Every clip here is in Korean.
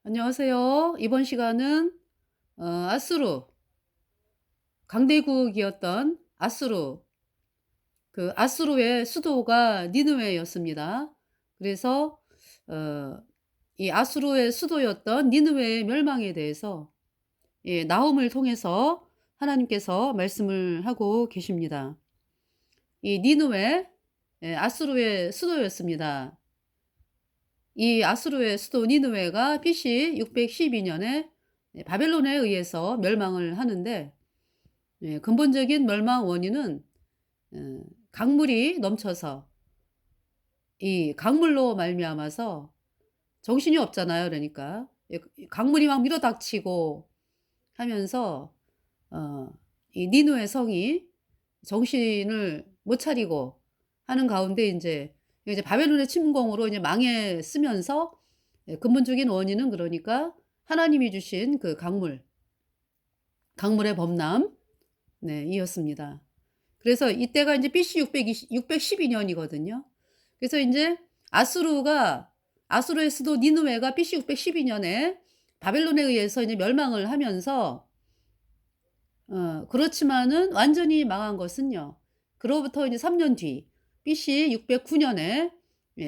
안녕하세요. 이번 시간은 아수르, 강대국이었던 아수르, 그 아수르의 수도가 니느웨였습니다. 그래서 어, 이 아수르의 수도였던 니느웨의 멸망에 대해서 나훔을 통해서 하나님께서 말씀을 하고 계십니다. 이 니느웨, 아수르의 수도였습니다. 이 아수르의 수도 니느웨가 BC 612년에 바벨론에 의해서 멸망을 하는데, 근본적인 멸망 원인은 어, 강물이 넘쳐서, 이 강물로 말미암아서 정신이 없잖아요. 그러니까 강물이 막 밀어닥치고 하면서 어, 이 니누의 성이 정신을 못 차리고 하는 가운데 이제 바벨론의 침공으로 이제 망했으면서, 근본적인 원인은 그러니까 하나님이 주신 그 강물의 범람, 네, 이었습니다. 그래서 이때가 이제 BC 612년이거든요. 그래서 이제 아수르의 수도 니느웨가 BC 612년에 바벨론에 의해서 이제 멸망을 하면서, 그렇지만은 완전히 망한 것은요, 그로부터 이제 3년 뒤 BC 609년에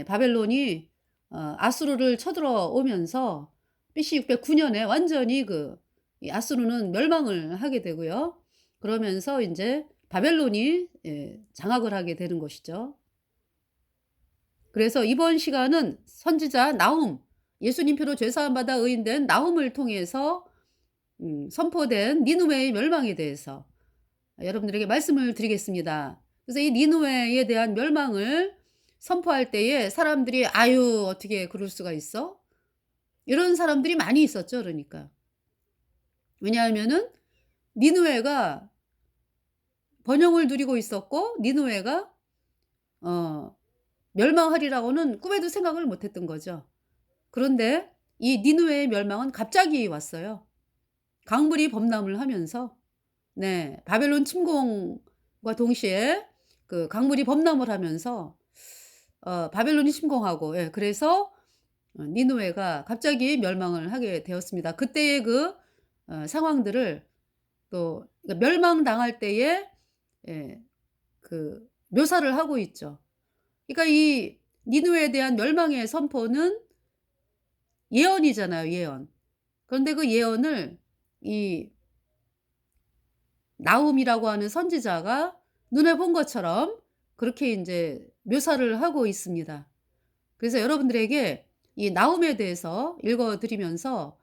바벨론이 아수르를 쳐들어오면서 BC 609년에 완전히 이 아수르는 멸망을 하게 되고요. 그러면서 이제 바벨론이 장악을 하게 되는 것이죠. 그래서 이번 시간은 선지자 나훔, 예수님표로 죄사함 받아 의인된 나훔을 통해서 선포된 니느웨의 멸망에 대해서 여러분들에게 말씀을 드리겠습니다. 그래서 이 니느웨에 대한 멸망을 선포할 때에 사람들이 아유 어떻게 그럴 수가 있어? 이런 사람들이 많이 있었죠. 그러니까. 왜냐하면은 니느웨가 번영을 누리고 있었고 니느웨가 어 멸망하리라고는 꿈에도 생각을 못 했던 거죠. 그런데 이 니느웨의 멸망은 갑자기 왔어요. 강물이 범람을 하면서, 네, 바벨론 침공과 동시에 그 강물이 범람을 하면서 바벨론이 침공하고, 그래서 니느웨가 갑자기 멸망을 하게 되었습니다. 그때의 상황들을 또 그러니까 멸망당할 때에 묘사를 하고 있죠. 그러니까 이 니느웨에 대한 멸망의 선포는 예언이잖아요, 예언. 그런데 그 예언을 이 나훔이라고 하는 선지자가 눈에 본 것처럼 그렇게 인제 묘사를 하고 있습니다. 그래서 여러분들에게 이 나훔에 대해서 읽어 드리면서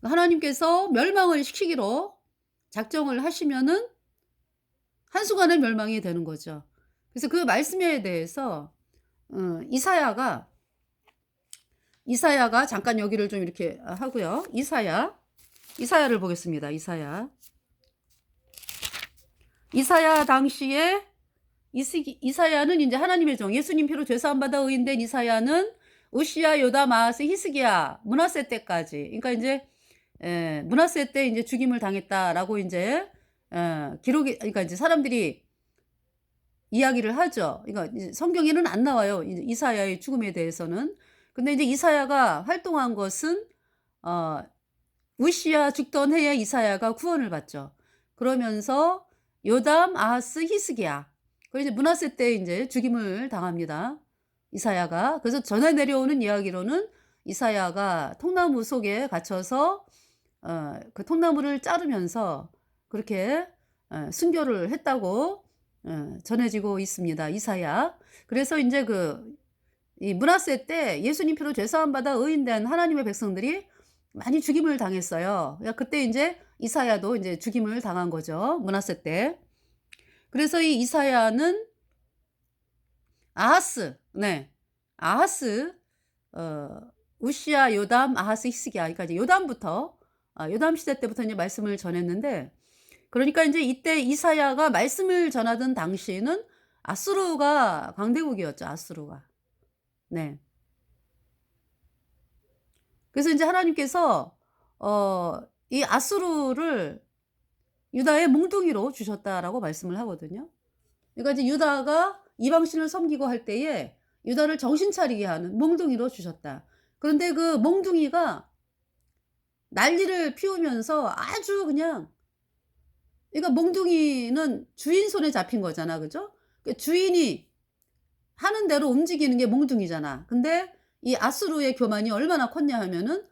하나님께서 멸망을 시키기로 작정을 하시면은 한순간에 멸망이 되는 거죠. 그래서 그 말씀에 대해서 어 이사야가 이사야가 잠깐 여기를 좀 이렇게 하고요. 이사야를 보겠습니다. 이사야 당시에 이사야는 이제 하나님의 종, 예수님 피로 죄사함 받아 의인된 이사야는 우시야, 요담, 아하스, 히스기야, 므낫세 때까지. 그러니까 이제 므낫세 때 이제 죽임을 당했다라고 이제 기록이, 그러니까 이제 사람들이 이야기를 하죠. 그러니까 이제 성경에는 안 나와요. 이사야의 죽음에 대해서는. 근데 이제 이사야가 활동한 것은 어 우시야 죽던 해에 이사야가 구원을 받죠. 그러면서 요담, 아하스, 히스기야. 그리고 이제 므낫세 때 이제 죽임을 당합니다. 이사야가. 그래서 전해 내려오는 이야기로는 이사야가 통나무 속에 갇혀서 그 통나무를 자르면서 그렇게 순교를 했다고 전해지고 있습니다. 이사야. 그래서 이제 이 므낫세 때 예수님 피로 죄사함 받아 의인된 하나님의 백성들이 많이 죽임을 당했어요. 그때 이제 이사야도 이제 죽임을 당한 거죠. 므낫세 때. 그래서 이 이사야는 아하스, 네, 아하스, 어, 우시야, 요담, 아하스, 히스기야. 그러니까 이제 요담부터, 요담 시대 때부터 이제 말씀을 전했는데, 그러니까 이제 이때 이사야가 말씀을 전하던 당시에는 아수르가 강대국이었죠. 아수르가. 네. 그래서 이제 하나님께서 이 아수르를 유다의 몽둥이로 주셨다라고 말씀을 하거든요. 그러니까 이제 유다가 이방신을 섬기고 할 때에 유다를 정신 차리게 하는 몽둥이로 주셨다. 그런데 그 몽둥이가 난리를 피우면서 아주 그냥, 그러니까 몽둥이는 주인 손에 잡힌 거잖아. 그죠? 그 주인이 하는 대로 움직이는 게 몽둥이잖아. 근데 이 아수르의 교만이 얼마나 컸냐 하면은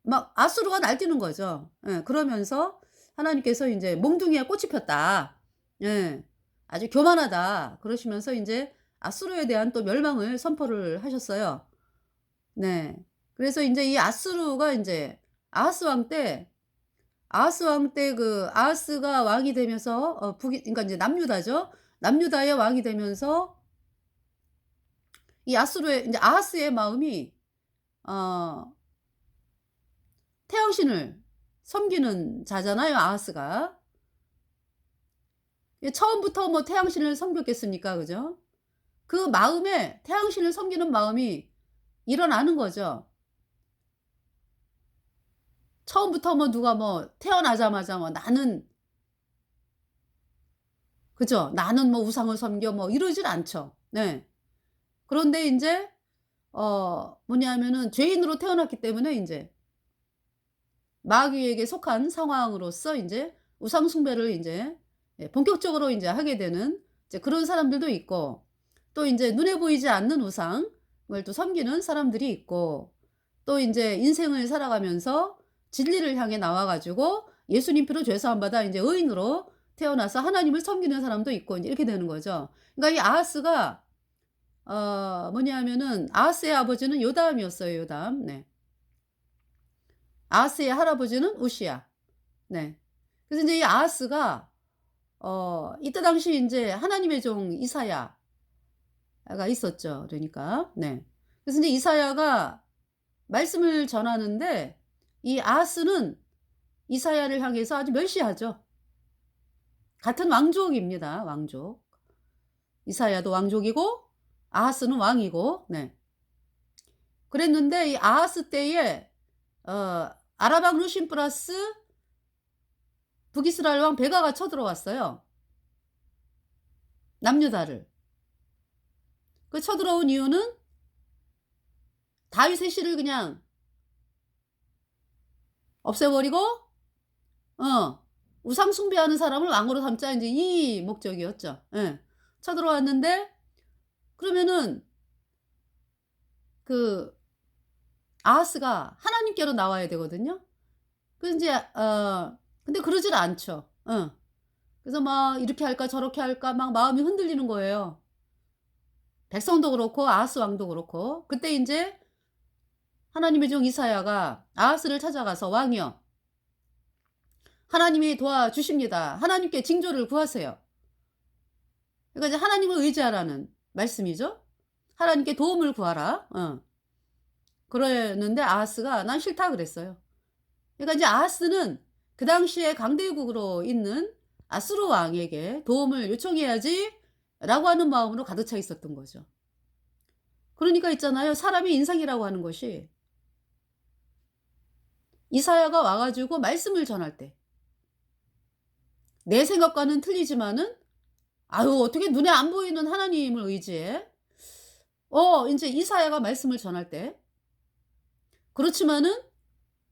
막 아수르가 날뛰는 거죠. 예. 그러면서 하나님께서 인제 "몽둥이에 꽃이 폈다." 예. "아주 교만하다." 그러시면서 인제 아수르에 대한 또 멸망을 선포를 하셨어요. 네. 그래서 인제 이 아수르가 인제 아하스 왕 때 그 아하스가 왕이 되면서 북이, 그러니까 인제 남유다죠. 남유다의 왕이 되면서 이 아수르의 인제 아하스의 마음이 어 태양신을 섬기는 자잖아요, 아하스가. 예, 처음부터 뭐 태양신을 섬겼겠습니까? 그죠? 그 마음에 태양신을 섬기는 마음이 일어나는 거죠. 처음부터 뭐 누가 뭐 태어나자마자 뭐 "나는" 그죠? "나는 뭐 우상을 섬겨." 뭐 이러질 않죠. 네. 그런데 인제 뭐냐면은 죄인으로 태어났기 때문에 인제 마귀에게 속한 상황으로서 인제 우상 숭배를 인제 예 본격적으로 인제 하게 되는 이제 그런 사람들도 있고, 또 인제 눈에 보이지 않는 우상을 또 섬기는 사람들이 있고, 또 인제 인생을 살아가면서 진리를 향해 나와 가지고 예수님 피로 죄 사함 받아 인제 의인으로 태어나서 하나님을 섬기는 사람도 있고 인제 이렇게 되는 거죠. 그러니까 이 아하스가 뭐냐면은 아하스의 아버지는 요담이었어요, 요담. 네. 아하스의 할아버지는 우시야. 네. 그래서 인제 이 아하스가 이때 당시 인제 하나님의 종 이사야가 있었죠. 그러니까. 네. 그래서 인제 이사야가 말씀을 전하는데 이 아하스는 이사야를 향해서 아주 멸시하죠. 같은 왕족입니다, 왕족. 이사야도 왕족이고 아하스는 왕이고. 네. 그랬는데 이 아하스 때에 아람 왕 루신 플러스 북이스라엘 왕 베가가 쳐들어왔어요, 남유다를. 그 쳐들어온 이유는 다윗의 씨를 그냥 없애버리고 우상 숭배하는 사람을 왕으로 삼자, 인제 이 목적이었죠. 예. 쳐들어왔는데 그러면은 그 아하스가 하나님께로 나와야 되거든요. 그래서 인제 근데 그러질 않죠. 그래서 막 이렇게 할까 저렇게 할까 막 마음이 흔들리는 거예요. 백성도 그렇고 아하스 왕도 그렇고. 그때 인제 하나님의 종 이사야가 아하스를 찾아가서 "왕이여, 하나님이 도와주십니다. 하나님께 징조를 구하세요." 그러니까 이제 하나님을 의지하라는 말씀이죠. 하나님께 도움을 구하라. 그랬는데 아하스가 "난 싫다." 그랬어요. 그러니까 이제 아하스는 그 당시에 강대국으로 있는 아수르 왕에게 도움을 요청해야지라고 하는 마음으로 가득 차 있었던 거죠. 그러니까 있잖아요. 사람의 인생이라고 하는 것이 이사야가 와 가지고 말씀을 전할 때 내 생각과는 틀리지만은 '아유 어떻게 눈에 안 보이는 하나님을 의지해?' 인제 이사야가 말씀을 전할 때 그렇지만은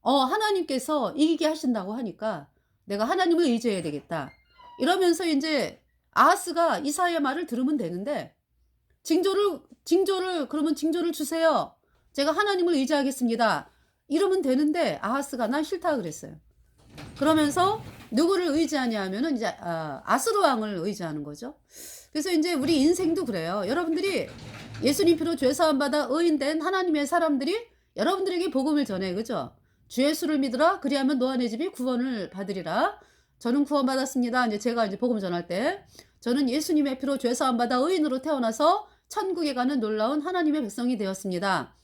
하나님께서 이기게 하신다고 하니까 '내가 하나님을 의지해야 되겠다.' 이러면서 인제 아하스가 이사야 말을 들으면 되는데 징조를 그러면 "징조를 주세요. 제가 하나님을 의지하겠습니다." 이러면 되는데 아하스가 "난 싫다." 그랬어요. 그러면서 누구를 의지하냐 하면은 이제 아수르 왕을 의지하는 거죠. 그래서 인제 우리 인생도 그래요. 여러분들이 예수님 피로 죄 사함 받아 의인된 하나님의 사람들이 여러분들에게 복음을 전해. 그죠? "주 예수를 믿으라. 그리하면 너와 네 집이 구원을 받으리라." 저는 구원받았습니다. 인제 제가 인제 복음 전할 때 "저는 예수님의 피로 죄 사함 받아 의인으로 태어나서 천국에 가는 놀라운 하나님의 백성이 되었습니다.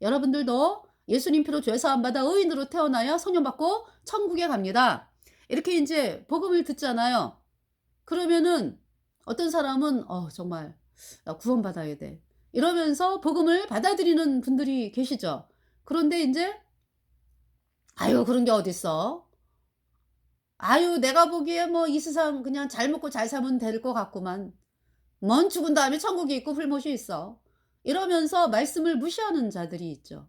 여러분들도 예수님 피로 죄 사함 받아 의인으로 태어나야 성령 받고 천국에 갑니다." 이렇게 인제 복음을 듣잖아요. 그러면은 어떤 사람은 정말 '나 구원받아야 돼.' 이러면서 복음을 받아들이는 분들이 계시죠. 그런데 인제 "아유 그런 게 어딨어. 아유 내가 보기에 뭐 이 세상 그냥 잘 먹고 잘 살면 될 것 같구만. 뭔 죽은 다음에 천국이 있고 풀못이 있어." 이러면서 말씀을 무시하는 자들이 있죠.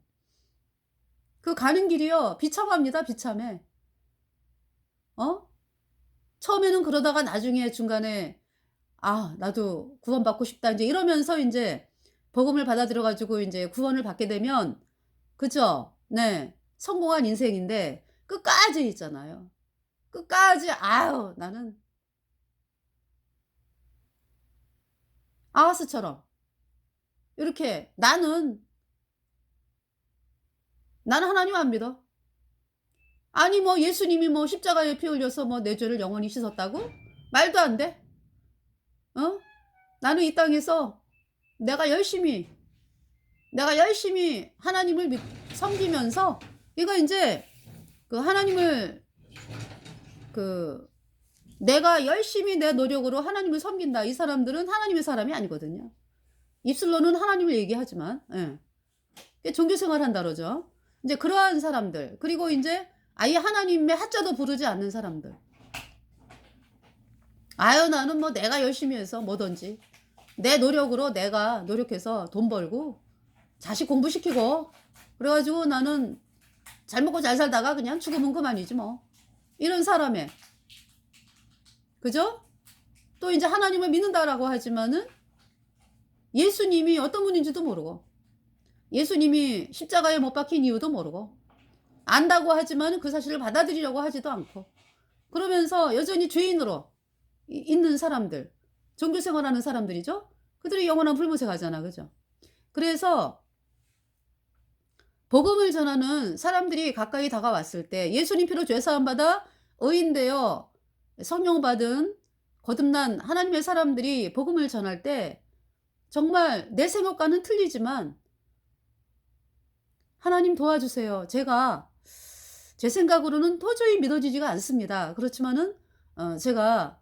그 가는 길이요. 비참합니다, 비참해. 어? 처음에는 그러다가 나중에 중간에 '아 나도 구원받고 싶다.' 인제 이러면서 인제 복음을 받아들여 가지고 인제 구원을 받게 되면 그죠? 네. 성공한 인생인데 끝까지 있잖아요. 끝까지 아유 나는 아하스처럼 이렇게 나는 하나님 안 믿어. 아니 뭐 예수님이 뭐 십자가에 피 흘려서 뭐 내 죄를 영원히 씻었다고? 말도 안 돼. 어? 나는 이 땅에서 내가 열심히, 내가 열심히 하나님을 섬기면서 이거 인제 그 하나님을 그 내가 열심히 내 노력으로 하나님을 섬긴다. 이 사람들은 하나님의 사람이 아니거든요. 입술로는 하나님을 얘기하지만 예. 종교 생활한다 그러죠. 인제 그러한 사람들 그리고 인제 아예 하나님의 하자도 부르지 않는 사람들. 아유 나는 뭐 내가 열심히 해서 뭐든지 내 노력으로 내가 노력해서 돈 벌고 자식 공부시키고 그래 가지고 나는 잘 먹고 잘 살다가 그냥 죽으면 그만이지 뭐. 이런 사람의 그죠? 또 인제 하나님을 믿는다라고 하지만은 예수님이 어떤 분인지도 모르고 예수님이 십자가에 못 박힌 이유도 모르고 안다고 하지만은 그 사실을 받아들이려고 하지도 않고 그러면서 여전히 죄인으로 있는 사람들, 종교 생활하는 사람들이죠. 그들이 영원한 불못에 가잖아. 그죠? 그래서 복음을 전하는 사람들이 가까이 다가왔을 때 예수님 피로 죄 사함 받아 의인 되어 성령 받은 거듭난 하나님의 사람들이 복음을 전할 때 정말 내 생각과는 틀리지만 "하나님 도와주세요. 제가 제 생각으로는 도저히 믿어지지가 않습니다. 그렇지만은 제가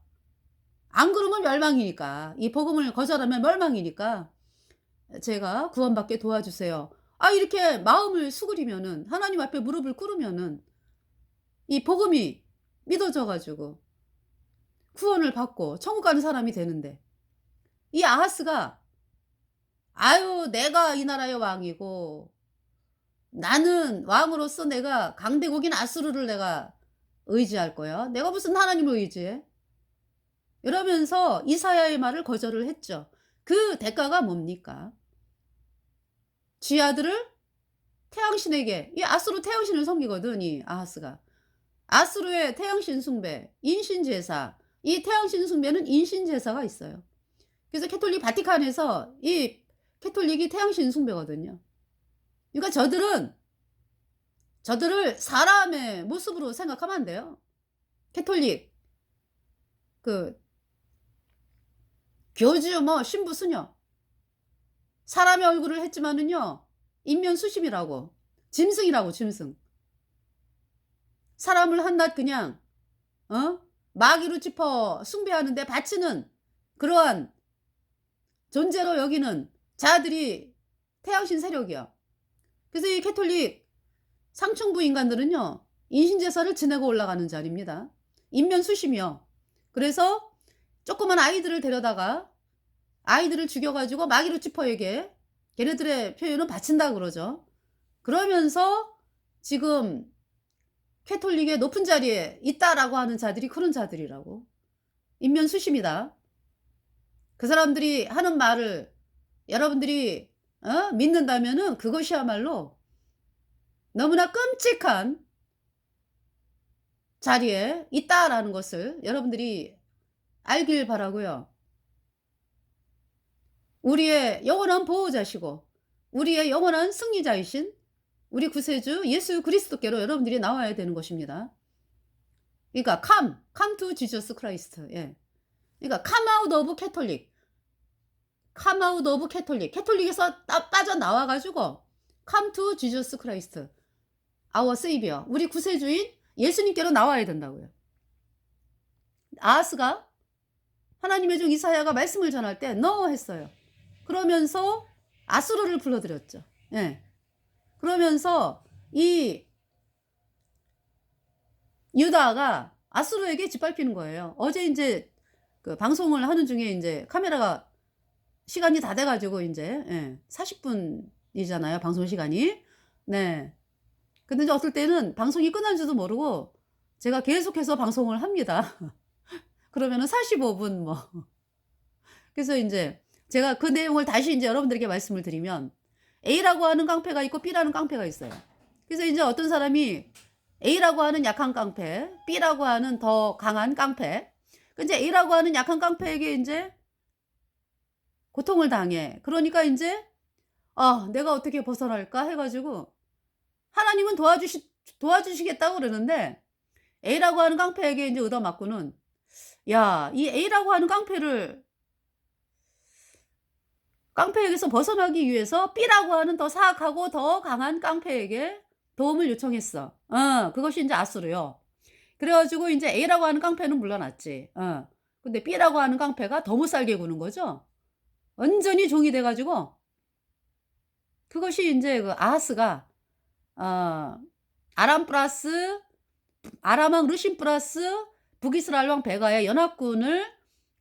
안 그러면 멸망이니까. 이 복음을 거절하면 멸망이니까 제가 구원받게 도와주세요." 아 이렇게 마음을 수그리면은 하나님 앞에 무릎을 꿇으면은 이 복음이 믿어져 가지고 구원을 받고 천국 가는 사람이 되는데 이 아하스가 '아유 내가 이 나라의 왕이고 나는 왕으로서 내가 강대국인 아수르를 내가 의지할 거야. 내가 무슨 하나님을 의지해?' 이러면서 이사야의 말을 거절을 했죠. 그 대가가 뭡니까? 지 아들을 태양신에게 이 아수르 태양신을 섬기거든 이 아하스가. 아수르의 태양신 숭배, 인신 제사. 이 태양신 숭배는 인신 제사가 있어요. 그래서 캐톨릭 바티칸에서 이 캐톨릭이 태양신 숭배거든요. 그러니까 저들을 사람의 모습으로 생각하면 안 돼요. 캐톨릭 그 교주 뭐 신부 수녀 사람의 얼굴을 했지만은요. 인면수심이라고 짐승이라고 짐승. 사람을 한낱 그냥 마귀로 짚어 숭배하는데 바치는 그러한 존재로 여기는 자들이 태양신 세력이야. 그래서 이 캐톨릭 상층부 인간들은요. 인신제사를 지내고 올라가는 자리입니다. 인면수심이요. 그래서 조그만 아이들을 데려다가 아이들을 죽여 가지고 마귀로 짚어에게 걔네들의 표현은 바친다 그러죠. 그러면서 지금 캐톨릭의 높은 자리에 있다라고 하는 자들이 그런 자들이라고. 인면수심이다. 그 사람들이 하는 말을 여러분들이 믿는다면은 그것이야말로 너무나 끔찍한 자리에 있다라는 것을 여러분들이 알길 바라고요. 우리의 영원한 보호자시고 우리의 영원한 승리자이신 우리 구세주 예수 그리스도께로 여러분들이 나와야 되는 것입니다. 그러니까 come to Jesus Christ. 예. 그러니까 come out of Catholic. come out of Catholic. 캐톨릭에서 빠져나와 가지고 come to Jesus Christ. our Savior. 우리 구세주인 예수님께로 나와야 된다고요. 아하스가 하나님의 종 이사야가 말씀을 전할 때 "No" 했어요. 그러면서 아수르를 불러들였죠. 예. 그러면서 이 유다가 아수르에게 짓밟히는 거예요. 어제 인제 그 방송을 하는 중에 인제 카메라가 시간이 다 돼 가지고 인제 40 분이잖아요, 방송 시간이. 네. 근데 이제 어떨 때는 방송이 끝난 줄도 모르고 제가 계속해서 방송을 합니다. 그러면은 45분 뭐. 그래서 인제 제가 그 내용을 다시 인제 여러분들에게 말씀을 드리면 A라고 하는 깡패가 있고 B라는 깡패가 있어요. 그래서 인제 어떤 사람이 A라고 하는 약한 깡패, B라고 하는 더 강한 깡패. 그 인제 A라고 하는 약한 깡패에게 인제 고통을 당해. 그러니까 인제 '아 내가 어떻게 벗어날까?' 해 가지고 하나님은 도와주시겠다고 그러는데 A라고 하는 깡패에게 인제 얻어맞고는 야 이 A라고 하는 깡패에게서 벗어나기 위해서 B라고 하는 더 사악하고 더 강한 깡패에게 도움을 요청했어. 그것이 인제 아수르요. 그래 가지고 인제 A라고 하는 깡패는 물러났지. 근데 B라고 하는 깡패가 더 못 살게 구는 거죠. 완전히 종이 돼 가지고 그것이 인제 그 아하스가 어 아람 플러스 아람 왕 르신 플러스 북이스라엘 왕 베가의 연합군을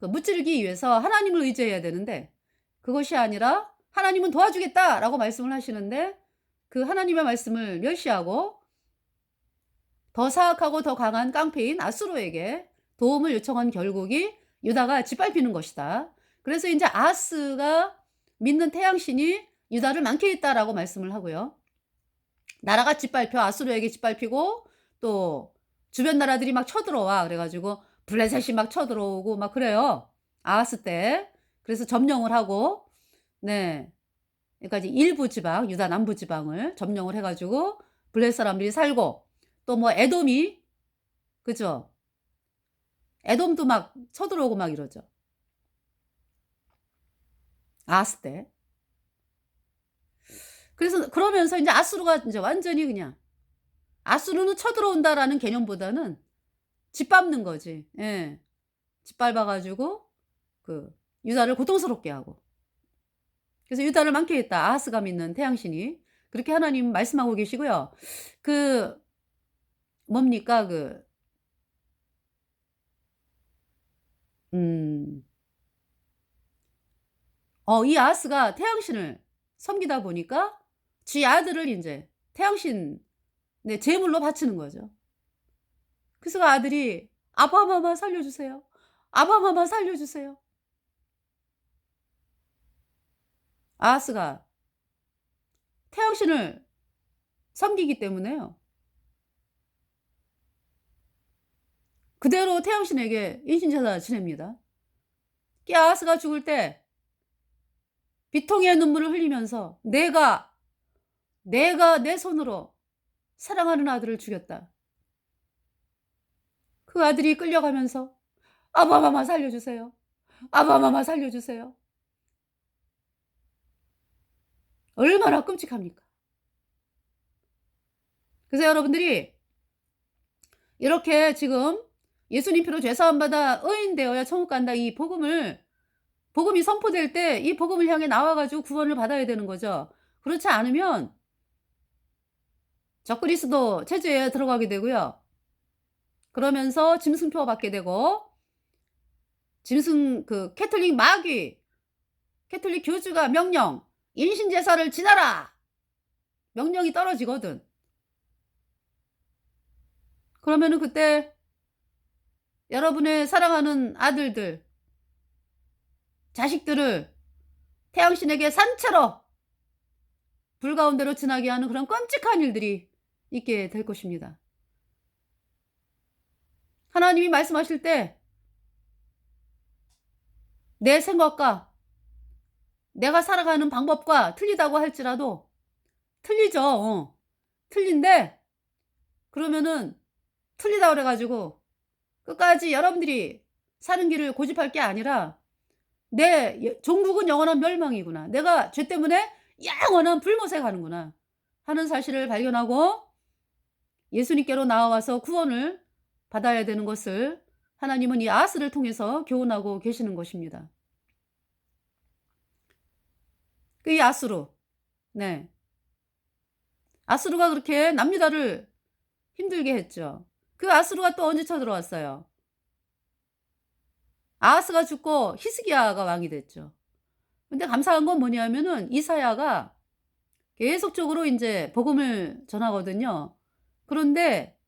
그 무찌르기 위해서 하나님을 의지해야 되는데 그것이 아니라 "하나님은 도와주겠다."라고 말씀을 하시는데 그 하나님의 말씀을 멸시하고 더 사악하고 더 강한 깡패인 아수르에게 도움을 요청한 결국이 유다가 짓밟히는 것이다. 그래서 인제 아하스가 믿는 태양신이 유다를 많게 했다라고 말씀을 하고요. 나라가 짓밟혀 아수르에게 짓밟히고 또 주변 나라들이 막 쳐들어와. 그래 가지고 블레셋이 막 쳐들어오고 막 그래요. 아하스 때. 그래서 점령을 하고 네. 그러니까 이제 일부 지방 유다 남부 지방을 점령을 해 가지고 블레셋 사람들이 살고 또 뭐 에돔이 그죠? 에돔도 막 쳐들어오고 막 이러죠. 아하스 때. 그래서 그러면서 인제 아수르가 인제 완전히 그냥 '아수르는 쳐들어온다.'라는 개념보다는 짓밟는 거지. 예. 짓밟아 가지고 그 유다를 고통스럽게 하고. 그래서 유다를 많게 했다. 아하스가 믿는 태양신이. 그렇게 하나님 말씀하고 계시고요. 그 뭡니까? 음 이 아하스가 태양신을 섬기다 보니까 지 아들을 인제 태양신 네 제물로 바치는 거죠. 그래서 그 아들이 "아바마마 살려 주세요. 아바마마 살려 주세요." 아하스가 태양신을 섬기기 때문에요. 그대로 태양신에게 인신제사를 지냅니다. 이 아하스가 죽을 때 비통의 눈물을 흘리면서 "내가 내 손으로 사랑하는 아들을 죽였다." 그 아들이 끌려가면서 "아바마마 살려 주세요. 아바마마 살려 주세요." 얼마나 끔찍합니까? 그래서 여러분들이 이렇게 지금 예수님 피로 죄 사함 받아 의인 되어야 천국 간다 이 복음이 선포될 때 이 복음을 향해 나와 가지고 구원을 받아야 되는 거죠. 그렇지 않으면 적그리스도 체제에 들어가게 되고요. 그러면서 짐승표 받게 되고 짐승 그 캐톨릭 마귀 캐톨릭 교주가 명령 "인신 제사를 지나라." 명령이 떨어지거든. 그러면은 그때 여러분의 사랑하는 아들들, 자식들을 태양신에게 산채로 불 가운데로 지나게 하는 그런 끔찍한 일들이 있게 될 것입니다. 하나님이 말씀하실 때 내 생각과 내가 살아가는 방법과 틀리다고 할지라도 틀리죠. 틀린데 그러면은 틀리다 그래 가지고 끝까지 여러분들이 사는 길을 고집할 게 아니라 '내 종국은 영원한 멸망이구나. 내가 죄 때문에 영원한 불못에 가는구나.' 하는 사실을 발견하고 예수님께로 나아와서 구원을 받아야 되는 것을 하나님은 이 아스를 통해서 교훈하고 계시는 것입니다. 그 이 아수르. 네. 아수르가 그렇게 남유다를 힘들게 했죠. 그 아수르가 또 언제 쳐들어왔어요? 아하스가 죽고 히스기야가 왕이 됐죠. 근데 감사한 건 뭐냐면은 이사야가 계속적으로 인제 복음을 전하거든요. 그런데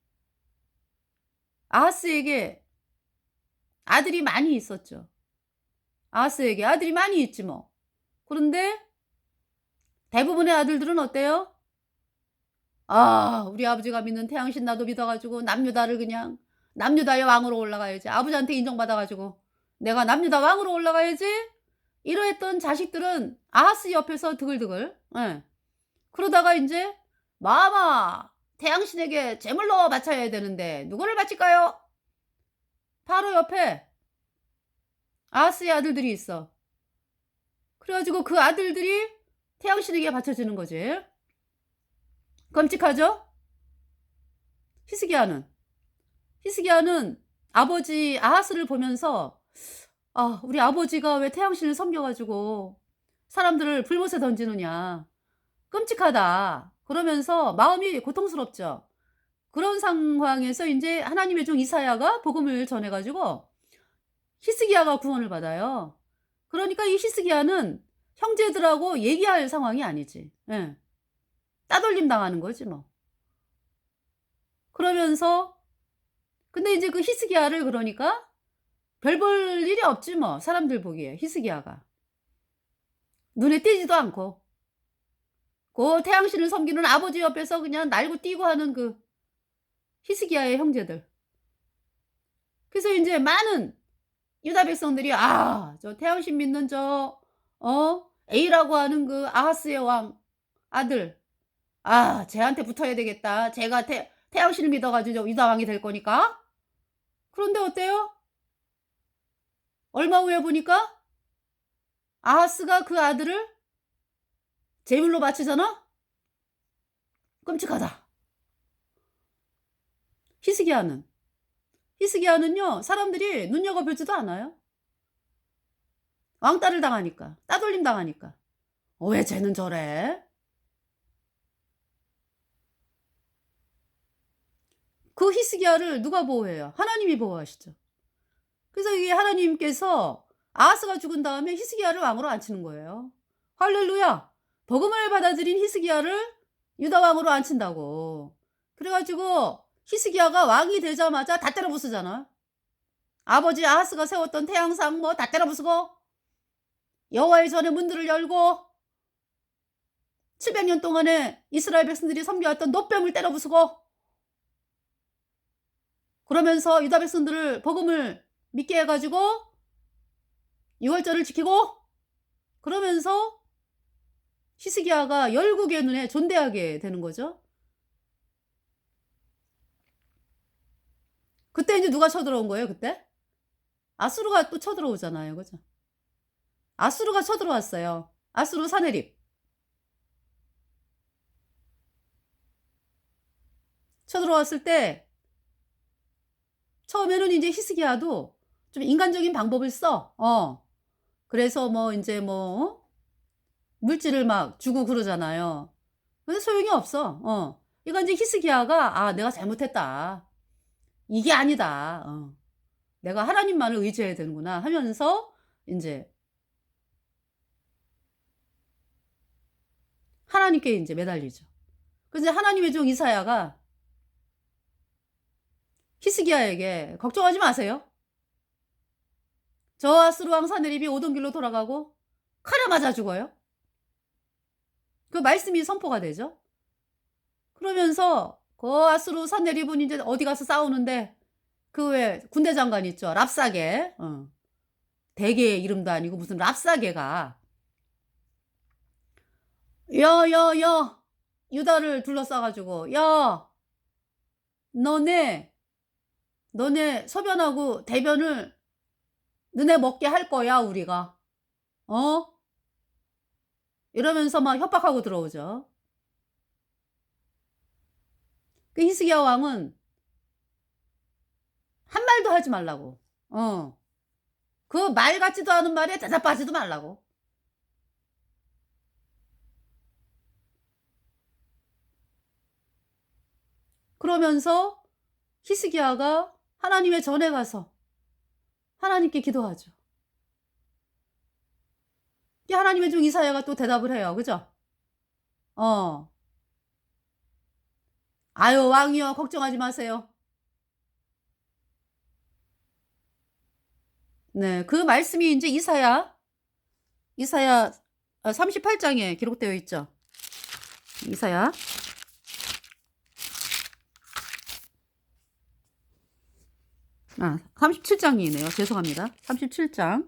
아하스에게 아들이 많이 있었죠. 아하스에게 아들이 많이 있지 뭐. 그런데 대부분의 아들들은 어때요? 아 우리 아버지가 믿는 태양신 나도 믿어 가지고 남유다를 그냥 남유다의 왕으로 올라가야지. 아버지한테 인정받아 가지고 내가 남유다 왕으로 올라가야지. 이러했던 자식들은 아하스 옆에서 드글드글 예. 그러다가 인제 마마 태양신에게 제물로 바쳐야 되는데 누구를 바칠까요? 바로 옆에 아하스의 아들들이 있어. 그래 가지고 그 아들들이 태양신에게 바쳐지는 거지. 끔찍하죠? 히스기야는. 히스기야는 아버지 아하스를 보면서 '아 우리 아버지가 왜 태양신을 섬겨 가지고 사람들을 불못에 던지느냐. 끔찍하다.' 그러면서 마음이 고통스럽죠. 그런 상황에서 인제 하나님의 종 이사야가 복음을 전해 가지고 히스기야가 구원을 받아요. 그러니까 이 히스기야는 형제들하고 얘기할 상황이 아니지. 예. 따돌림 당하는 거지 뭐. 그러면서 근데 인제 그 히스기야를 그러니까 별 볼 일이 없지 뭐 사람들 보기에 히스기야가. 눈에 띄지도 않고. 고 태양신을 섬기는 아버지 옆에서 그냥 날고 뛰고 하는 그 히스기야의 형제들. 그래서 인제 많은 유다 백성들이 '아 저 태양신 믿는 저 A라고 하는 그 아하스의 왕 아들 아 쟤한테 붙어야 되겠다. 쟤가 태양신을 믿어 가지고 유다 왕이 될 거니까.' 그런데 어때요? 얼마 후에 보니까 아하스가 그 아들을 제물로 바치잖아? 끔찍하다. 히스기야는. 히스기야는요 사람들이 눈여겨보지도 않아요. 왕따를 당하니까. 따돌림 당하니까. '왜 쟤는 저래?' 그 히스기야를 누가 보호해요? 하나님이 보호하시죠. 그래서 이게 하나님께서 아하스가 죽은 다음에 히스기야를 왕으로 앉히는 거예요. 할렐루야. 복음을 받아들인 히스기야를 유다 왕으로 앉힌다고. 그래 가지고 히스기야가 왕이 되자마자 다 때려 부수잖아. 아버지 아하스가 세웠던 태양상 뭐 다 때려 부수고 여호와의 전의 문들을 열고 700년 동안에 이스라엘 백성들이 섬겨왔던 노뱀을 때려 부수고 그러면서 유다 백성들을 복음을 믿게 해 가지고 유월절을 지키고 그러면서 히스기야가 열국의 눈에 존대하게 되는 거죠. 그때 인제 누가 쳐들어온 거예요 그때? 아수르가 또 쳐들어오잖아요. 그죠? 아수르가 쳐들어왔어요. 아수르 사네립. 쳐들어왔을 때 처음에는 인제 히스기야도 좀 인간적인 방법을 써. 그래서 뭐 인제 뭐 물질을 막 주고 그러잖아요. 근데 소용이 없어. 그러니까 인제 히스기야가 '아 내가 잘못했다. 이게 아니다. 내가 하나님만을 의지해야 되는구나.' 하면서 인제 하나님께 인제 매달리죠. 그래서 하나님의 종 이사야가 히스기야에게 "걱정하지 마세요. 저 아수르 왕 사네립이 오던 길로 돌아가고 칼에 맞아 죽어요." 그 말씀이 선포가 되죠. 그러면서 그 아수르 산헤립은 인제 어디 가서 싸우는데 그 왜 군대 장관 있죠. 랍사게. 대개의 이름도 아니고 무슨 랍사게가 "야, 야, 야." 유다를 둘러싸 가지고 "야 너네 소변하고 대변을 너네 먹게 할 거야 우리가." 어? 이러면서 막 협박하고 들어오죠. 그 히스기야 왕은 한 말도 하지 말라고. 그 말 같지도 않은 말에 대답하지도 말라고. 그러면서 히스기야가 하나님의 전에 가서 하나님께 기도하죠. 이 하나님의 종 이사야가 또 대답을 해요. 그죠? 어. 아유 왕이여 걱정하지 마세요. 네. 그 말씀이 인제 이사야 38 장에 기록되어 있죠. 이사야. 37 장이네요. 죄송합니다. 37 장.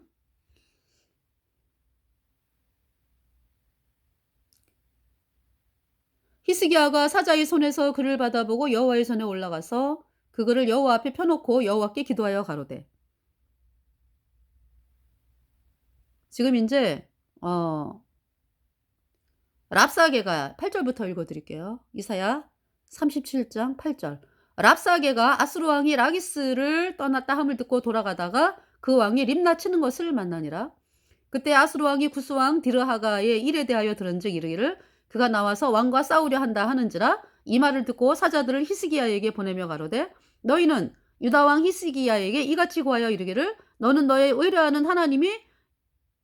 히스기야가 사자의 손에서 그를 받아보고 여호와의 전에 올라가서 그 글을 여호와 앞에 펴놓고 여호와께 기도하여 가로되. 지금 인제 어 랍사게가 8 절부터 읽어 드릴게요. 이사야 37장 8 절. 랍사게가 아수르 왕이 라기스를 떠났다 함을 듣고 돌아가다가 그 왕이 림나 치는 것을 만나니라. 그때 아수르 왕이 구스 왕 디르하가의 일에 대하여 들은즉 이르기를 그가 나와서 왕과 싸우려 한다 하는지라. 이 말을 듣고 사자들을 히스기야에게 보내며 가로되 너희는 유다 왕 히스기야에게 이같이 고하여 이르기를 너는 너의 의뢰하는 하나님이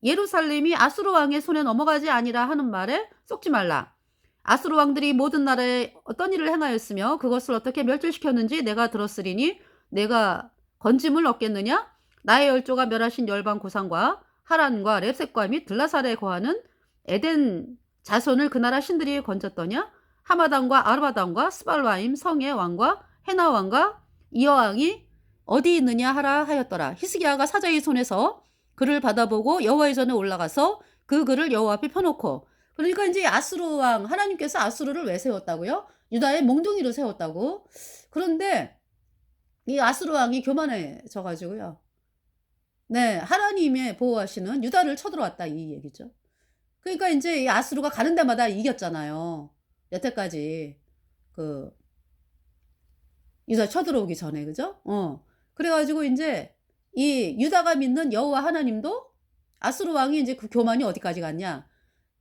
예루살렘이 아수르 왕의 손에 넘어가지 아니라 하는 말에 속지 말라. 아수르 왕들이 모든 나라에 어떤 일을 행하였으며 그것을 어떻게 멸절시켰는지 내가 들었으리니 내가 건짐을 얻겠느냐? 나의 열조가 멸하신 열방 고상과 하란과 렙색과 및 들라살에 거하는 에덴 자손을 그 나라 신들이 건졌더냐? 하마단과 아르바단과 스발와임 성의 왕과 헤나 왕과 이어 왕이 어디 있느냐 하라 하였더라. 히스기야가 사자의 손에서 그를 받아보고 여호와의 전에 올라가서 그 글을 여호와 앞에 펴놓고. 그러니까 이제 아수르 왕 하나님께서 아수르를 왜 세웠다고요? 유다의 몽둥이로 세웠다고. 그런데 이 아수르 왕이 교만해져 가지고요. 네, 하나님의 보호하시는 유다를 쳐들어왔다 이 얘기죠. 그러니까 인제 이 아수르가 가는 데마다 이겼잖아요. 여태까지 그 유다 쳐들어오기 전에 그죠? 그래 가지고 인제 이 유다가 믿는 여호와 하나님도 아수르 왕이 인제 그 교만이 어디까지 갔냐.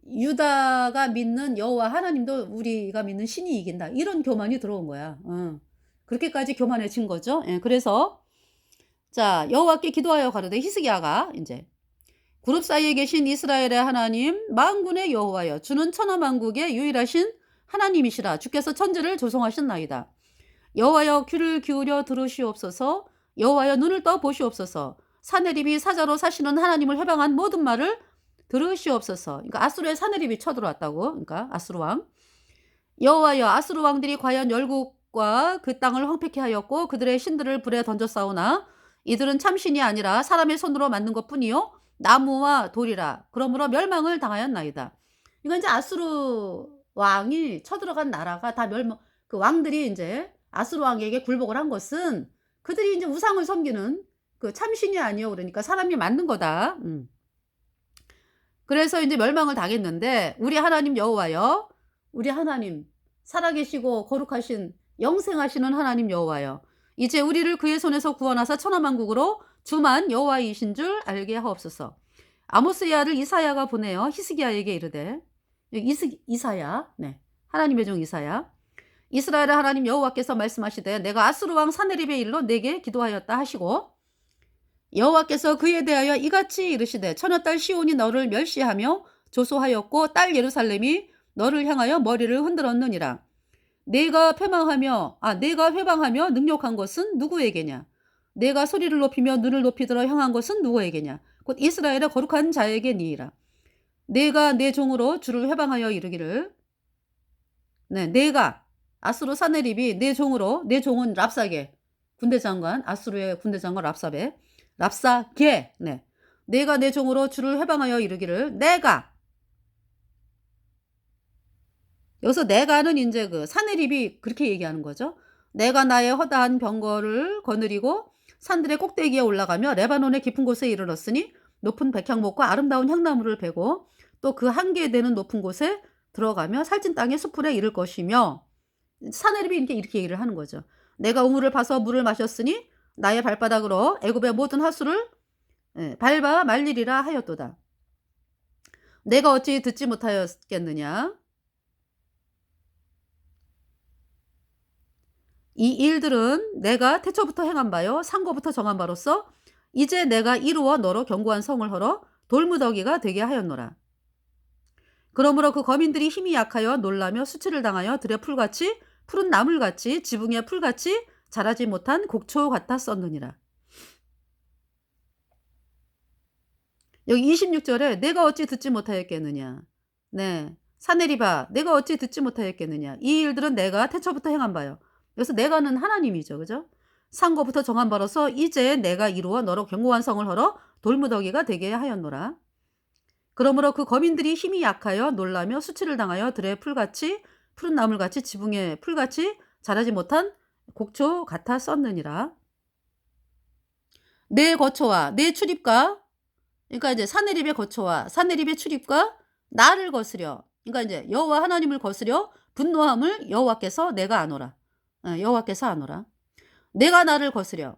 유다가 믿는 여호와 하나님도 우리가 믿는 신이 이긴다. 이런 교만이 들어온 거야. 그렇게까지 교만해진 거죠. 예. 그래서 자 여호와께 기도하여 가로되 히스기야가 인제 그룹 사이에 계신 이스라엘의 하나님 만군의 여호와여 주는 천하 만국의 유일하신 하나님이시라. 주께서 천지를 조성하셨나이다. 여호와여 귀를 기울여 들으시옵소서. 여호와여 눈을 떠 보시옵소서. 사내립이 사자로 사시는 하나님을 해방한 모든 말을 들으시옵소서. 그러니까 아수르의 사내립이 쳐들어왔다고. 그러니까 아수르 왕. 여호와여 아수르 왕들이 과연 열국과 그 땅을 황폐케 하였고 그들의 신들을 불에 던져 싸우나 이들은 참신이 아니라 사람의 손으로 만든 것뿐이요 나무와 돌이라. 그러므로 멸망을 당하였나이다. 이건 이제 아수르 왕이 쳐들어간 나라가 다 멸망. 그 왕들이 이제 아수르 왕에게 굴복을 한 것은 그들이 이제 우상을 섬기는 그 참신이 아니요 그러니까 사람이 만든 거다. 그래서 이제 멸망을 당했는데 우리 하나님 여호와여, 우리 하나님 살아계시고 거룩하신 영생하시는 하나님 여호와여, 이제 우리를 그의 손에서 구원하사 천하만국으로 주만 여호와이신 줄 알게 하옵소서. 아모스의 아들 이사야가 보내어 히스기야에게 이르되, 이사야, 네, 하나님의 종 이사야, 이스라엘의 하나님 여호와께서 말씀하시되 내가 아수르 왕 사네립의 일로 내게 기도하였다 하시고 여호와께서 그에 대하여 이같이 이르시되 처녀딸 시온이 너를 멸시하며 조소하였고 딸 예루살렘이 너를 향하여 머리를 흔들었느니라. 내가 회방하며 능욕한 것은 누구에게냐? 내가 소리를 높이며 눈을 높이 들어 향한 것은 누구에게냐? 곧 이스라엘의 거룩한 자에게니이라. 내가 내 종으로 주를 회방하여 이르기를, 네, 내가 아수르 사네립이 내 종으로, 내 종은 랍사게 군대장관, 아수르의 군대장관 랍사게, 네, 내가 내 종으로 주를 회방하여 이르기를, 여기서 내가는 이제 그 사네립이 그렇게 얘기하는 거죠. 내가 나의 허다한 병거를 거느리고 산들의 꼭대기에 올라가며 레바논의 깊은 곳에 이르렀으니 높은 백향목과 아름다운 향나무를 베고 또 그 한계에 되는 높은 곳에 들어가며 살찐 땅의 수풀에 이를 것이며, 사네립이 이렇게 얘기를 하는 거죠. 내가 우물을 파서 물을 마셨으니 나의 발바닥으로 애굽의 모든 하수를 밟아 말리리라 하였도다. 내가 어찌 듣지 못하였겠느냐? 이 일들은 내가 태초부터 행한 바요 상고부터 정한 바로서 이제 내가 이루어 너로 견고한 성을 헐어 돌무더기가 되게 하였노라. 그러므로 그 거민들이 힘이 약하여 놀라며 수치를 당하여 들의 풀같이 푸른 나물같이 지붕의 풀같이 자라지 못한 곡초 같아 썼느니라. 여기 26절에 내가 어찌 듣지 못하였겠느냐. 네. 사내리바 내가 어찌 듣지 못하였겠느냐. 이 일들은 내가 태초부터 행한 바요. 여기서 내가는 하나님이죠. 그죠? 상고부터 정한 바로서 이제 내가 이루어 너로 견고한 성을 헐어 돌무더기가 되게 하였노라. 그러므로 그 거민들이 힘이 약하여 놀라며 수치를 당하여 들의 풀같이 푸른 나물같이 지붕의 풀같이 자라지 못한 곡초 같아 썼느니라. 내 거처와 내 출입과 그러니까 이제 산해립의 거처와 산해립의 출입과 나를 거스려 그러니까 이제 여호와 하나님을 거스려 분노함을 여호와께서 내가 아노라. 여호와께서 아노라. 내가 나를 거스려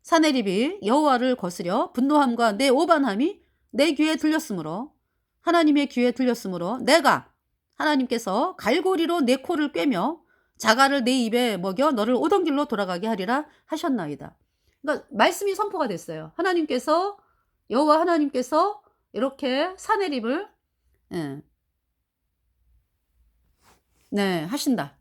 산해립이 여호와를 거스려 분노함과 내 오반함이 내 귀에 들렸으므로 하나님의 귀에 들렸으므로 내가 하나님께서 갈고리로 내 코를 꿰며 자갈을 내 입에 먹여 너를 오던 길로 돌아가게 하리라 하셨나이다. 그러니까 말씀이 선포가 됐어요. 하나님께서 여호와 하나님께서 이렇게 산해립을 네, 하신다.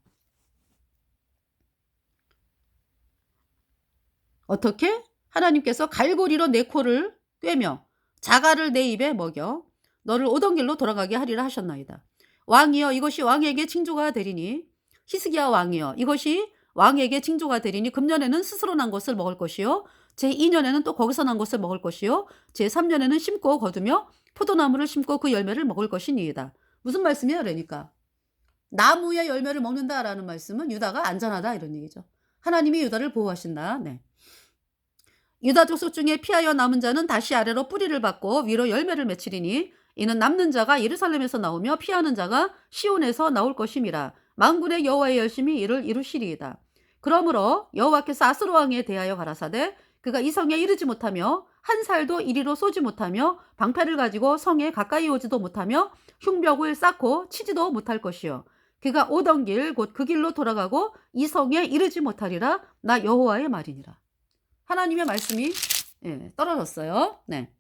어떻게? 하나님께서 갈고리로 내 코를 꿰며 자갈을 내 입에 먹여 너를 오던 길로 돌아가게 하리라 하셨나이다. 왕이여 이것이 왕에게 징조가 되리니 히스기야 왕이여 이것이 왕에게 징조가 되리니 금년에는 스스로 난 것을 먹을 것이요 제2년에는 또 거기서 난 것을 먹을 것이요 제3년에는 심고 거두며 포도나무를 심고 그 열매를 먹을 것이니이다. 무슨 말씀이에요? 그러니까 나무의 열매를 먹는다라는 말씀은 유다가 안전하다 이런 얘기죠. 하나님이 유다를 보호하신다. 네. 유다 족속 중에 피하여 남은 자는 다시 아래로 뿌리를 받고 위로 열매를 맺히리니 이는 남는 자가 예루살렘에서 나오며 피하는 자가 시온에서 나올 것임이라. 만군의 여호와의 열심히 이를 이루시리이다. 그러므로 여호와께서 아스로 왕에 대하여 가라사대 그가 이 성에 이르지 못하며 한 살도 이리로 쏘지 못하며 방패를 가지고 성에 가까이 오지도 못하며 흉벽을 쌓고 치지도 못할 것이요 그가 오던 길 곧 그 길로 돌아가고 이 성에 이르지 못하리라. 나 여호와의 말이니라. 하나님의 말씀이 떨어졌어요. 네.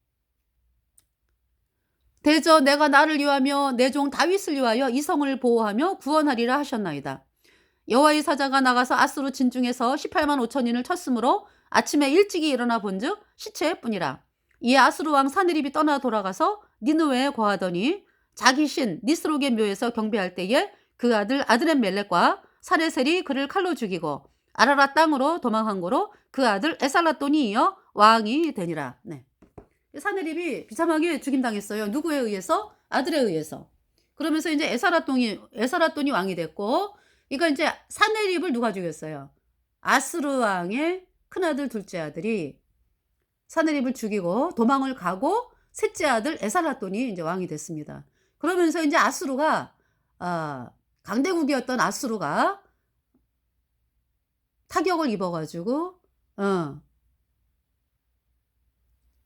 대저 내가 나를 위하며 내 종 다윗을 위하여 이 성을 보호하며 구원하리라 하셨나이다. 여호와의 사자가 나가서 아스로 진중에서 18만 5천인을 쳤으므로 아침에 일찍이 일어나 본즉 시체뿐이라. 이에 아스루 왕 사느립이 떠나 돌아가서 니느웨에 거하더니 자기 신 니스록의 묘에서 경배할 때에 그 아들 아드렛멜렉과 사레셀이 그를 칼로 죽이고 아라라 땅으로 도망한 거로 그 아들 에살라돈이 이어 왕이 되니라. 네. 사느립이 비참하게 죽임당했어요. 누구에 의해서? 아들에 의해서. 그러면서 이제 에살라돈이 왕이 됐고, 그러니까 이제 사느립을 누가 죽였어요? 아스루 왕의 큰아들, 둘째 아들이 사느립을 죽이고 도망을 가고 셋째 아들 에살라돈이 이제 왕이 됐습니다. 그러면서 이제 아수르가 강대국이었던 아수르가 타격을 입어가지고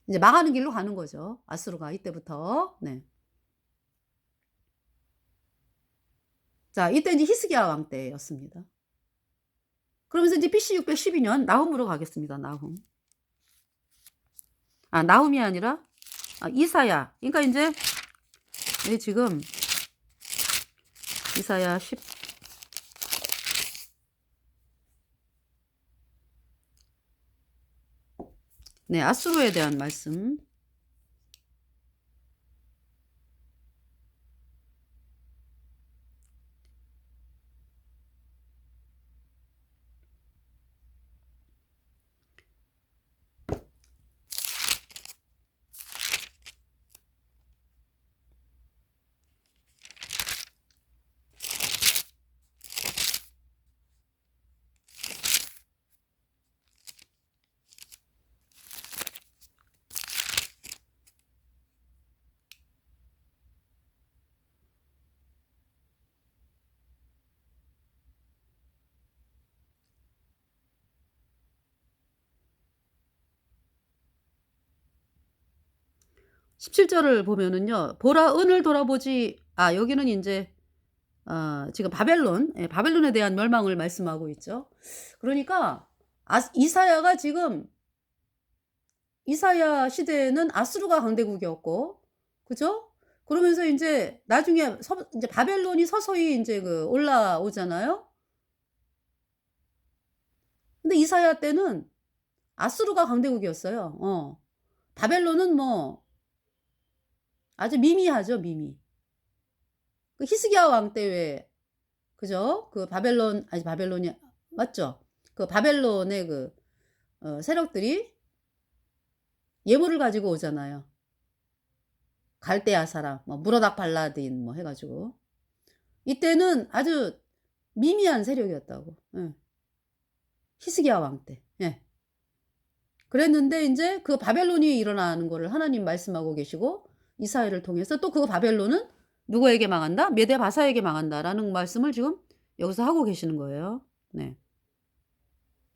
이제 망하는 길로 가는 거죠. 아수르가 이때부터. 네. 자, 이때 이제 히스기야 왕 때였습니다. 그러면서 이제 BC 612년 나훔으로 가겠습니다. 나훔. 나훔이 아니라 이사야. 그러니까 이제 지금 이사야 10 네, 아수르에 대한 말씀. (17절을) 보면은요. 보라 은을 돌아보지 여기는 인제 지금 바벨론에 대한 멸망을 말씀하고 있죠. 그러니까 이사야가 지금 이사야 시대에는 아수르가 강대국이었고 그죠? 그러면서 인제 나중에 인제 바벨론이 서서히 인제 올라오잖아요. 근데 이사야 때는 아수르가 강대국이었어요. 바벨론은 뭐 아주 미미하죠, 미미. 그 히스기야 왕 때 왜 그죠? 그 바벨론 아니 바벨론이 맞죠? 그 바벨론의 세력들이 예물을 가지고 오잖아요. 갈대아 사람 뭐 무라닥 발라딘 뭐 해 가지고. 이때는 아주 미미한 세력이었다고. 예. 히스기야 왕 때. 예. 그랬는데 인제 그 바벨론이 일어나는 거를 하나님 말씀하고 계시고 이사야를 통해서 또 그 바벨론은 누구에게 망한다? 메대 바사에게 망한다라는 말씀을 지금 여기서 하고 계시는 거예요. 네.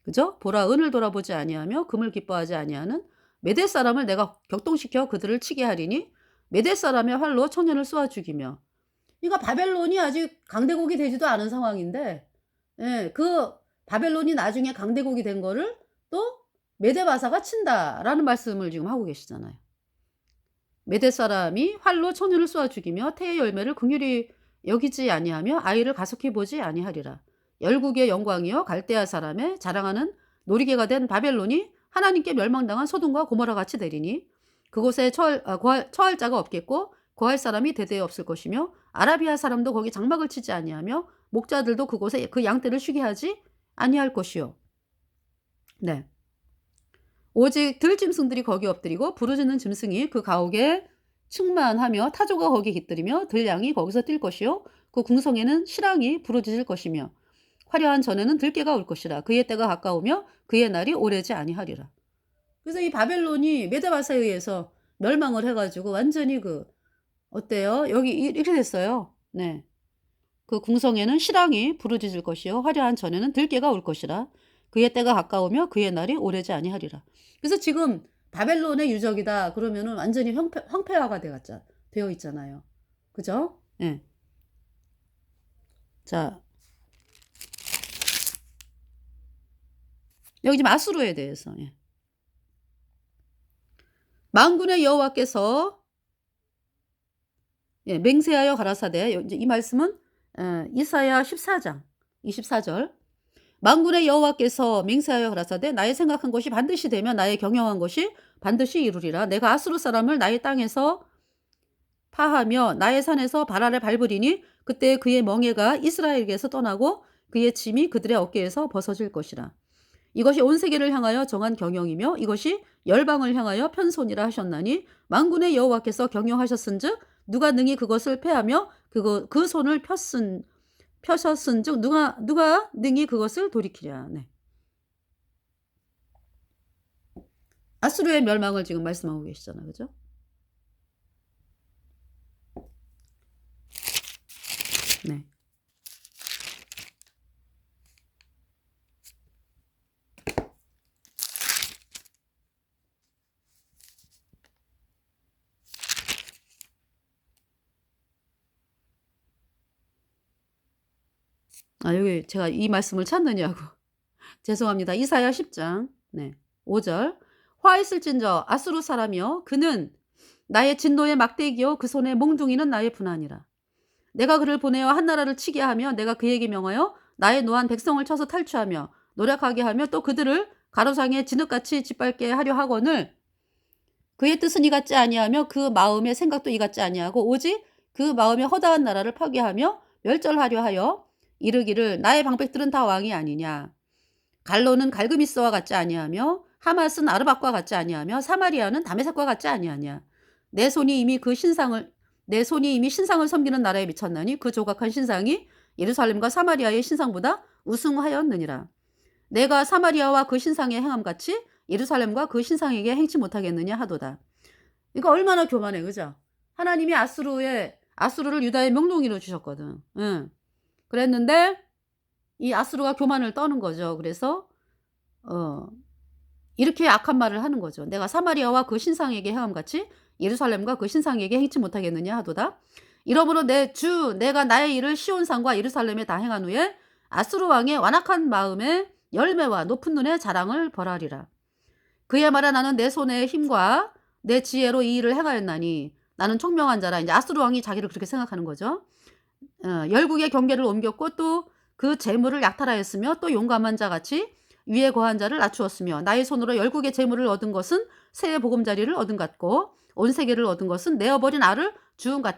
그죠? 보라 은을 돌아보지 아니하며 금을 기뻐하지 아니하는 메대 사람을 내가 격동시켜 그들을 치게 하리니 메대 사람의 활로 청년을 쏘아 죽이며. 그러니까 바벨론이 아직 강대국이 되지도 않은 상황인데 예 그 바벨론이 나중에 강대국이 된 거를 또 메대 바사가 친다라는 말씀을 지금 하고 계시잖아요. 메대 사람이 활로 청년을 쏘아 죽이며 태의 열매를 긍휼히 여기지 아니하며 아이를 가속히 보지 아니하리라. 열국의 영광이여 갈대아 사람의 자랑하는 놀이개가 된 바벨론이 하나님께 멸망당한 소돔과 고모라 같이 되리니 그곳에 처할 자가 없겠고 거할 사람이 대대에 없을 것이며 아라비아 사람도 거기 장막을 치지 아니하며 목자들도 그곳에 그 양떼를 쉬게 하지 아니할 것이요. 네. 오직 들짐승들이 거기 엎드리고 부르짖는 짐승이 그 가옥에 충만하며 타조가 거기 깃들이며 들양이 거기서 뛸 것이요 그 궁성에는 실랑이 부르짖을 것이며 화려한 전에는 들깨가 올 것이라. 그의 때가 가까우며 그의 날이 오래지 아니하리라. 그래서 이 바벨론이 메데바사에 의해서 멸망을 해 가지고 완전히 어때요? 여기 이렇게 됐어요. 네. 그 궁성에는 실랑이 부르짖을 것이요 화려한 전에는 들깨가 올 것이라. 그의 때가 가까우며 그의 날이 오래지 아니하리라. 그래서 지금 바벨론의 유적이다 그러면은 완전히 황폐화가 되어 있잖아요. 그죠? 예. 자. 여기 지금 아수르에 대해서. 예. 만군의 여호와께서 맹세하여 가라사대 이제 이 말씀은 이사야 14장 24절. 만군의 여호와께서 맹세하여 가라사대 나의 생각한 것이 반드시 되며 나의 경영한 것이 반드시 이루리라. 내가 아수르 사람을 나의 땅에서 파하며 나의 산에서 발아래 밟으리니 그때 그의 멍에가 이스라엘에게서 떠나고 그의 짐이 그들의 어깨에서 벗어질 것이라. 이것이 온 세계를 향하여 정한 경영이며 이것이 열방을 향하여 편손이라 하셨나니 만군의 여호와께서 경영하셨은즉 누가 능히 그것을 패하며 그 손을 펴셨은즉 누가 능히 그것을 돌이키랴. 네. 아수르의 멸망을 지금 말씀하고 계시잖아요. 그죠? 네. 여기 제가 이 말씀을 찾느냐고. 죄송합니다. 이사야 10장. 네. 5절. 화 있을진저 아수르 사람이여 그는 나의 진노의 막대기요 그 손의 몽둥이는 나의 분하니라. 내가 그를 보내어 한 나라를 치게 하며 내가 그에게 명하여 나의 노한 백성을 쳐서 탈취하며 노력하게 하며 또 그들을 가로상에 진흙같이 짓밟게 하려 하거늘 그의 뜻은 이 같지 아니하며 그 마음의 생각도 이 같지 아니하고 오직 그 마음의 허다한 나라를 파괴하며 멸절하려 하여 이르기를 나의 방백들은 다 왕이 아니냐. 갈로는 갈그미스와 같지 아니하며 하맛은 아르박과 같지 아니하며 사마리아는 다메섹과 같지 아니하냐. 내 손이 이미 신상을 섬기는 나라에 미쳤나니 그 조각한 신상이 예루살렘과 사마리아의 신상보다 우승하였느니라. 내가 사마리아와 그 신상의 행함같이 예루살렘과 그 신상에게 행치 못하겠느냐 하도다. 이거 얼마나 교만해, 그죠? 하나님이 아수르를 유다의 명동이로 주셨거든. 응. 그랬는데 이 아수르가 교만을 떠는 거죠. 그래서 이렇게 악한 말을 하는 거죠. 내가 사마리아와 그 신상에게 행함같이 예루살렘과 그 신상에게 행치 못하겠느냐 하도다. 이러므로 내가 나의 일을 시온산과 예루살렘에 다 행한 후에 아수르 왕의 완악한 마음에 열매와 높은 눈에 자랑을 벌하리라. 그의 말에 나는 내 손의 힘과 내 지혜로 이 일을 행하였나니 나는 총명한 자라. 이제 아수르 왕이 자기를 그렇게 생각하는 거죠. 열국의 경계를 옮겼고 또 그 재물을 약탈하였으며 또 용감한 자같이 위에 거한 자를 낮추었으며 나의 손으로 열국의 재물을 얻은 것은 새의 보금자리를 얻은 같고 온 세계를 얻은 것은 내어버린 알을 주운 같아.